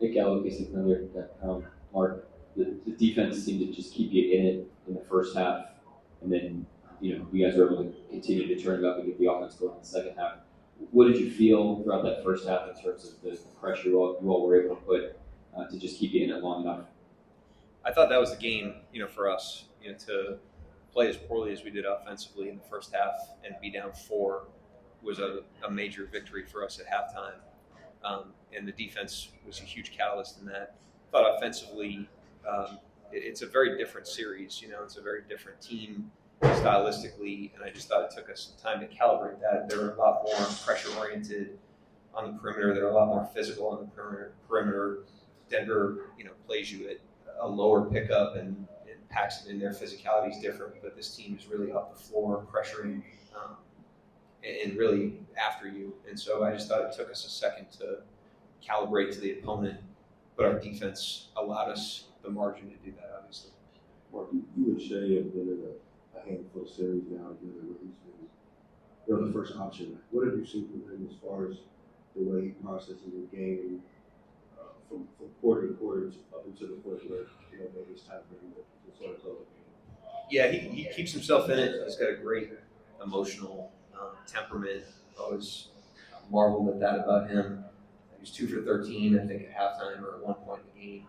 pick out OKC Thunder, Mark, the defense seemed to just keep you in it in the first half, and then you guys were able to continue to turn it up and get the offense going in the second half. What did you feel throughout that first half in terms of the pressure you all were able to put to just keep you in it long enough? I thought that was the game, for us, to play as poorly as we did offensively in the first half and be down 4 was a major victory for us at halftime. And the defense was a huge catalyst in that. I thought offensively, it's a very different series. It's a very different team stylistically, and I just thought it took us some time to calibrate that. They were a lot more pressure-oriented on the perimeter. They're a lot more physical on the perimeter. Denver, plays you at a lower pickup and packs it in. Their physicality is different, but this team is really up the floor, pressuring and really after you. And so I just thought it took us a second to calibrate to the opponent, but our defense allowed us the margin to do that, obviously. Mark, you and Shea have been in a handful of series now together where he's been the first option. What have you seen from him as far as the way he processes the game from quarter to quarter up until the point where maybe it's time for him to sort of close the game? Yeah, he keeps himself in it. He's got a great emotional temperament. I always marveled at that about him. He was 2 for 13, I think, at halftime or at one point in the game.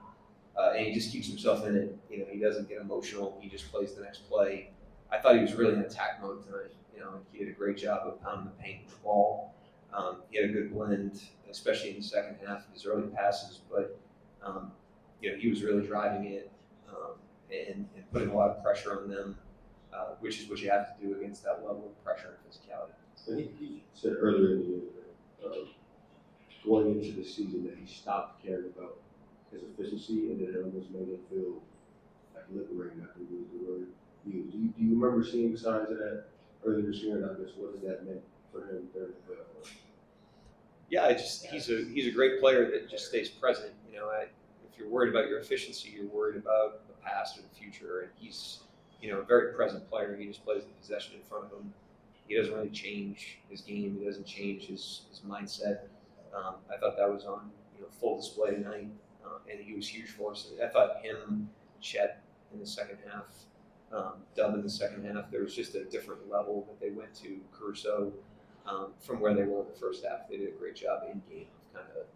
And he just keeps himself in it. He doesn't get emotional. He just plays the next play. I thought he was really in attack mode tonight. He did a great job of pounding the paint with the ball. He had a good blend, especially in the second half of his early passes. But, he was really driving it and putting a lot of pressure on them, which is what you have to do against that level of pressure and physicality. So he said earlier in the year that going into the season that he stopped caring about his efficiency, and it almost made him feel like liberated, I think was the word used. Do you remember seeing signs of that earlier this year? And I guess what does that mean for him during the playoffs? Yeah, he's a great player that just stays present. If you're worried about your efficiency, you're worried about the past or the future. And he's a very present player. He just plays the possession in front of him. He doesn't really change his game. He doesn't change his mindset. I thought that was on full display tonight, and he was huge for us. I thought him, Chet in the second half, Dub in the second half, there was just a different level that they went to, Caruso, from where they were in the first half. They did a great job in game of kind of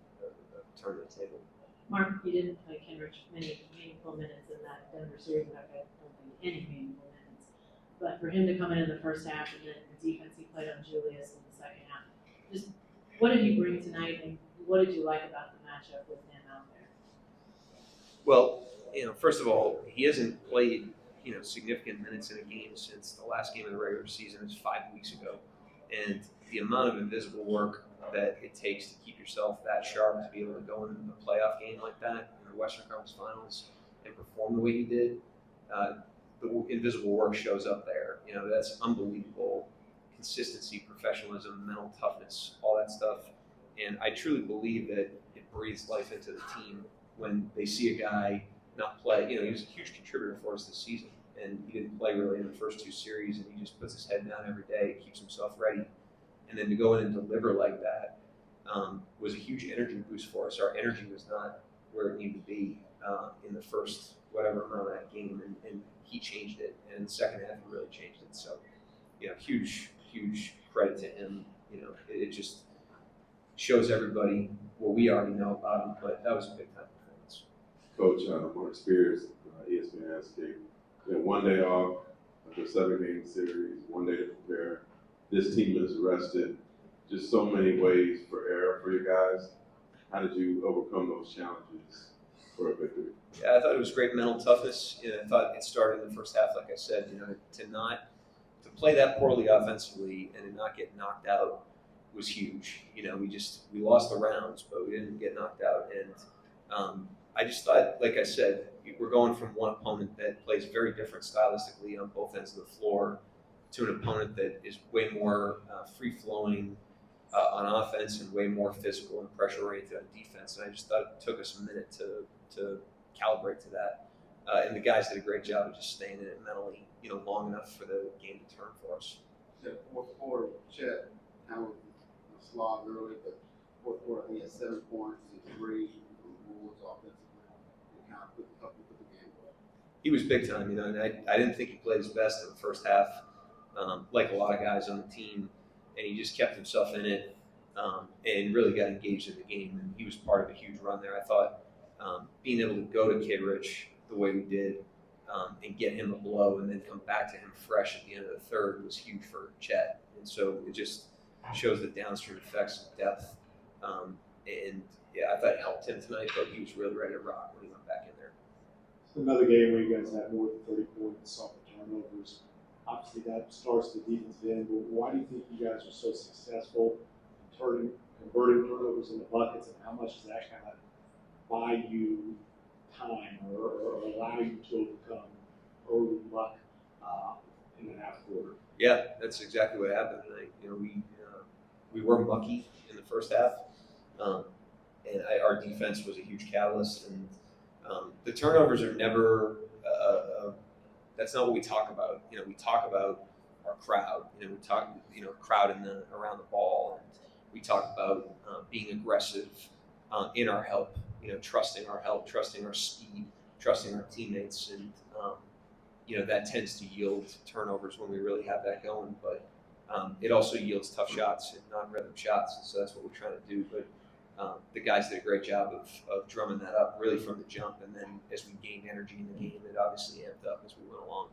turning the table. Mark, you didn't play Kenrich many meaningful minutes in that Denver series. In fact, I don't think any meaningful minutes. But for him to come in the first half and then the defense he played on Julius in the second half, just what did he bring tonight, and what did you like about the matchup with him out there? Well, first of all, he hasn't played significant minutes in a game since the last game of the regular season is 5 weeks ago, and the amount of invisible work that it takes to keep yourself that sharp to be able to go into a playoff game like that in the Western Conference Finals and perform the way he did, the invisible work shows up there. That's unbelievable. Consistency, professionalism, mental toughness, all that stuff. And I truly believe that it breathes life into the team when they see a guy not play. He was a huge contributor for us this season, and he didn't play really in the first 2 series, and he just puts his head down every day, keeps himself ready. And then to go in and deliver like that was a huge energy boost for us. Our energy was not where it needed to be in the first whatever amount of that game, and he changed it. And in the second half, he really changed it. So, huge credit to him. It just shows everybody what we already know about him, but that was a big time performance. Coach Mark Spears, ESPN Landscape, one day off after a 7-game series, one day to prepare. This team is rested. Just so many ways for error for you guys. How did you overcome those challenges for a victory? Yeah, I thought it was great mental toughness. I thought it started in the first half, like I said, to play that poorly offensively and to not get knocked out was huge. We lost the rounds, but we didn't get knocked out. And I just thought, like I said, we're going from one opponent that plays very different stylistically on both ends of the floor to an opponent that is way more free-flowing on offense and way more physical and pressure-oriented on defense. And I just thought it took us a minute to calibrate to that. And the guys did a great job of just staying in it mentally, long enough for the game to turn for us. The fourth quarter, Chet, kind of slogged early, but fourth quarter he had 7 points and 3 from Woods. He was big time, and I didn't think he played his best in the first half, like a lot of guys on the team, and he just kept himself in it and really got engaged in the game. And he was part of a huge run there. I thought being able to go to Kid Rich the way we did and get him a blow and then come back to him fresh at the end of the third was huge for Chet. And so it just shows the downstream effects of depth. And yeah, I thought it helped him tonight, but he was really ready to rock when he went back in there. Another game where you guys had more than 30 points off the turnovers. Obviously, that starts the defensive end, but why do you think you guys are so successful in converting turnovers into buckets, and how much does that kind of buy you time or allow you to overcome early luck in the half quarter? Yeah, that's exactly what happened tonight. We were mucky in the first half, and our defense was a huge catalyst. And the turnovers are never. That's not what we talk about. We talk about our crowd. We talk, crowd around the ball, and we talk about being aggressive in our help. Trusting our help, trusting our speed, trusting our teammates, and that tends to yield turnovers when we really have that going. But it also yields tough shots and non-rhythm shots, and so that's what we're trying to do. But the guys did a great job of drumming that up really from the jump, and then as we gained energy in the game, it obviously amped up as we went along.